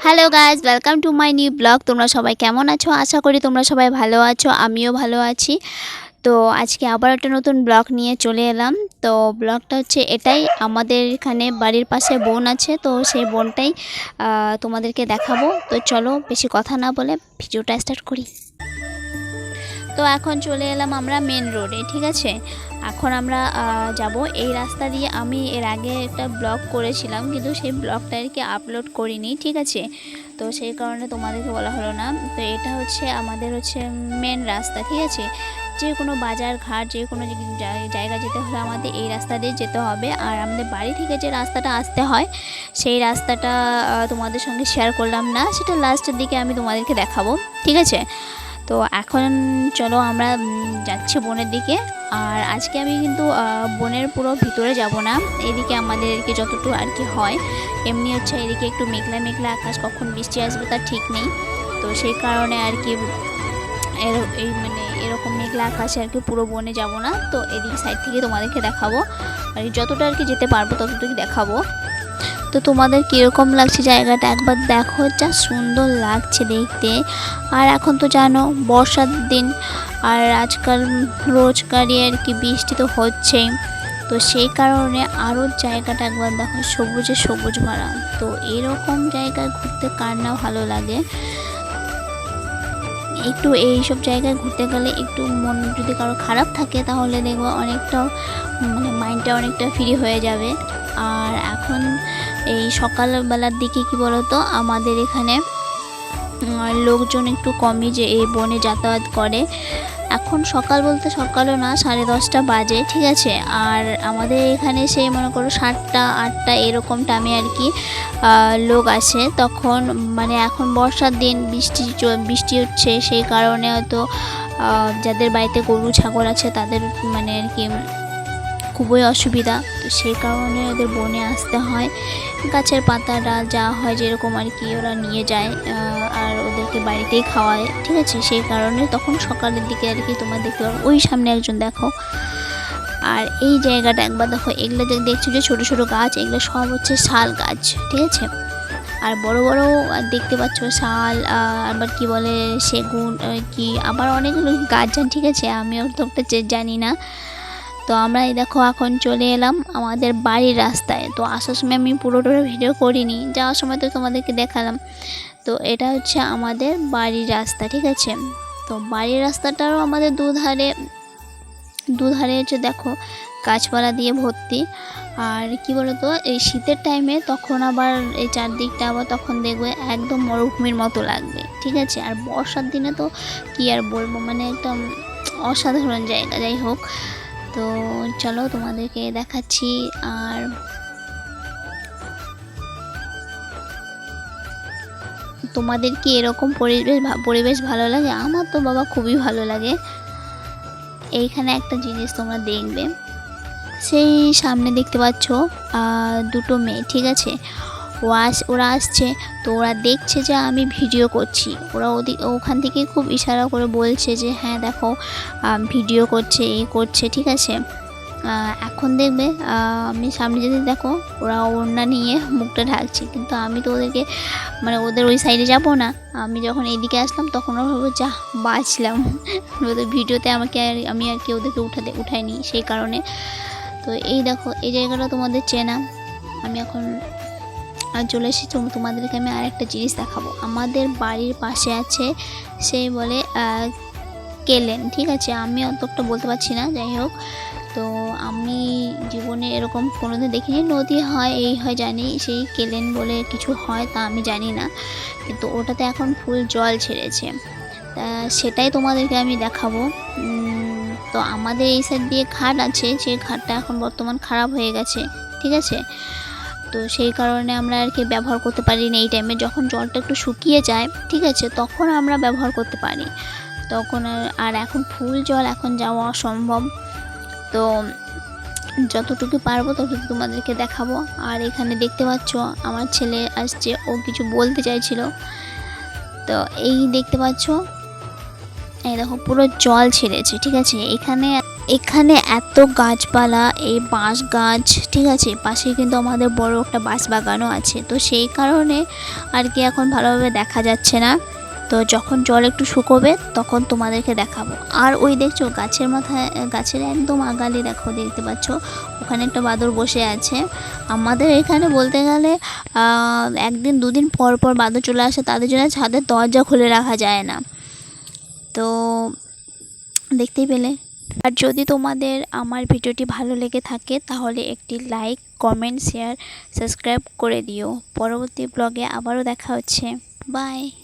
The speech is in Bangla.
Hello guys, welcome to my new blog. তোমরা সবাই কেমন আছো? আশা করি তোমরা সবাই ভালো আছো, আমিও ভালো আছি। তো আজকে আবার একটা নতুন ব্লগ নিয়ে চলে এলাম। তো ব্লগটা হচ্ছে এটাই, আমাদের এখানে বাড়ির পাশে বোন আছে, তো সেই বোনটাই তোমাদেরকে দেখাবো। তো চলো বেশি কথা না বলে ভিডিওটা স্টার্ট করি। তো এখন চলে এলাম আমরা মেন রোডে, ঠিক আছে। এখন আমরা যাব এই রাস্তা দিয়ে। আমি এর আগে একটা ব্লগ করেছিলাম, কিন্তু সেই ব্লগটা আর কি আপলোড করিনি, ঠিক আছে। তো সেই কারণে তোমাদেরকে বলা হলো না। তো এটা হচ্ছে আমাদের হচ্ছে মেন রাস্তা, ঠিক আছে। যে কোনো বাজার ঘাট, যে কোনো জায়গা যেতে হলে আমাদের এই রাস্তা দিয়ে যেতে হবে। আর আমাদের বাড়ি থেকে যে রাস্তাটা আসতে হয়, সেই রাস্তাটা তোমাদের সঙ্গে শেয়ার করলাম না, সেটা লাস্টের দিকে আমি তোমাদেরকে দেখাবো, ঠিক আছে। তো এখন চলো আমরা যাচ্ছি বনের দিকে। আর আজকে আমি কিন্তু বনের পুরো ভিতরে যাব না, এদিকে আমাদেরকে যতটুকু আর কি হয়। এমনি হচ্ছে এদিকে একটু মেঘলা মেঘলা আকাশ, কখন বৃষ্টি আসবে তার ঠিক নেই। তো সেই কারণে আর কি এই মানে এরকম মেঘলা আকাশে আর কি পুরো বনে যাব না। তো এদিক সাইড থেকে তোমাদেরকে দেখাবো, আর যতটা আর কি যেতে পারবো ততটুকু দেখাবো। তো তোমাদের কীরকম লাগছে জায়গাটা একবার দেখো, যা সুন্দর লাগছে দেখতে। আর এখন তো জানো বর্ষার দিন, আর আজকাল রোজকারই আর কি বৃষ্টি তো হচ্ছেই। তো সেই কারণে আরও জায়গাটা একবার দেখো, সবুজে সবুজ ভরা। তো এরকম জায়গায় ঘুরতে কার না ভালো লাগে। একটু এইসব জায়গায় ঘুরতে গেলে একটু মন যদি কারো খারাপ থাকে, তাহলে দেখবো অনেকটা মানে মাইন্ডটা অনেকটা ফ্রি হয়ে যাবে। আর এখন এই সকালবেলার দিকে কি বলতো, আমাদের এখানে লোকজন একটু কমই যে এই বনে যাতায়াত করে। এখন সকাল বলতে সকালও না, 10:30 বাজে, ঠিক আছে। আর আমাদের এখানে সেই মনে করো 7টা 8টা এরকম টাইমে আর কি লোক আসে। তখন মানে এখন বর্ষার দিন, বৃষ্টি হচ্ছে, সেই কারণে হয়তো যাদের বাড়িতে গরু ছাগল আছে তাদের মানে আর কি খুবই অসুবিধা। তো সেই কারণে ওদের বনে আসতে হয়। গাছের পাতা ডাল যা হয় যেরকম আর কি ওরা নিয়ে যায়, আর ওদেরকে বাড়িতেই খাওয়ায়, ঠিক আছে। সেই কারণে তখন সকালের দিকে আর কি তোমরা দেখতে পারো ওই সামনে একজন দেখো। আর এই জায়গাটা একবার দেখো, এগুলো দেখছো যে ছোটো ছোটো গাছ, এগুলো সব হচ্ছে শাল গাছ, ঠিক আছে। আর বড় বড় দেখতে পাচ্ছ শাল, আবার কি বলে সেগুন, কি আবার অনেকগুলো গাছ যান, ঠিক আছে। আমিও তো একটা জানি না। তো আমরা এই দেখো এখন চলে এলাম আমাদের বাড়ির রাস্তায়। তো আসার সময় আমি পুরোটা ভিডিও করিনি, যাওয়ার সময় তো তোমাদেরকে দেখালাম। তো এটা হচ্ছে আমাদের বাড়ির রাস্তা, ঠিক আছে। তো বাড়ির রাস্তাটারও আমাদের দুধারে হচ্ছে দেখো গাছপালা দিয়ে ভর্তি। আর কি বলতো, এই শীতের টাইমে তখন আবার এই চারদিকটা আবার তখন দেখবে একদম মরুভূমির মতো লাগবে, ঠিক আছে। আর বর্ষার দিনে তো কি আর বলবো, মানে একদম অসাধারণ জায়গা। যাই হোক, তো চলো তোমাদেরকে দেখাচ্ছি। আর তোমাদের কি এরকম পরিবেশ ভালো লাগে? আমার তো বাবা খুবই ভালো লাগে। এইখানে একটা জিনিস তোমরা দেখবে, সেই সামনে দেখতে পাচ্ছ দুটো মেয়ে, ঠিক আছে। ওরা আসছে, তো ওরা দেখছে যে আমি ভিডিও করছি। ওরা ওখান থেকে খুব ইশারা করে বলছে যে হ্যাঁ দেখো ভিডিও করছে, এই করছে, ঠিক আছে। এখন দেখবে আমি সামনে যদি দেখো, ওরা ওড়না নিয়ে মুখটা ঢাকছে, কিন্তু আমি তো ওদেরকে মানে ওদের ওই সাইডে যাব না। আমি যখন এইদিকে আসলাম তখন ওরা ভাবো যা বাঁচলাম, ওদের ভিডিওতে আমি আর কি ওদেরকে উঠাইনি, সেই কারণে। তো এই দেখো এই জায়গাটা তোমাদের চেনা। আমি এখন চলে এসেছি, তোমাদেরকে আমি আরেকটা জিনিস দেখাবো। আমাদের বাড়ির পাশে আছে সেই বলে কেলেন, ঠিক আছে। আমি অতটা বলতে পারছি না, যাই হোক। তো আমি জীবনে এরকম কোনোদিন দেখিনি। নদী হয় এই হয় জানি, সেই কেলেন বলে কিছু হয় তা আমি জানি না, কিন্তু ওটাতে এখন ফুল জল ছেড়েছে। তা সেটাই তোমাদেরকে আমি দেখাবো। তো আমাদের এই সাইড দিয়ে ঘাট আছে, সেই ঘাটটা এখন বর্তমান খারাপ হয়ে গেছে, ঠিক আছে। তো সেই কারণে আমরা আর কি ব্যবহার করতে পারি না এই টাইমে। যখন জলটা একটু শুকিয়ে যায়, ঠিক আছে, তখন আমরা ব্যবহার করতে পারি। তখন আর এখন ফুল জল এখন যাওয়া অসম্ভব। তো যতটুকু পারবো ততটুকু তোমাদেরকে দেখাবো। আর এখানে দেখতে পাচ্ছ আমার ছেলে আসছে, ও কিছু বলতে চাইছিল। তো এই দেখতে পাচ্ছ, এই দেখো পুরো জল ছেড়েছে, ঠিক আছে। এখানে এখানে এত গাছপালা, এই বাঁশ গাছ, ঠিক আছে, পাশে কিন্তু আমাদের বড় একটা বাঁশ বাগানও আছে। তো সেই কারণে আর কি এখন ভালোভাবে দেখা যাচ্ছে না। তো যখন জল একটু শুকোবে তখন তোমাদেরকে দেখাবো। আর ওই দেখছো গাছের মাথায়, গাছের একদম আগালে দেখো, দেখতে পাচ্ছ ওখানে একটা বাদর বসে আছে। আমাদের এখানে বলতে গেলে একদিন দুদিন পর পর বাদর চলে আসে, তাদের জন্য ছাদের দরজা খুলে রাখা যায় না। তো দেখতেই পেলে। আর যদি তোমাদের আমার ভিডিওটি ভালো লেগে থাকে তাহলে একটি লাইক, কমেন্ট, শেয়ার, সাবস্ক্রাইব করে দিও। পরবর্তী ব্লগে আবারও দেখা হচ্ছে। বাই।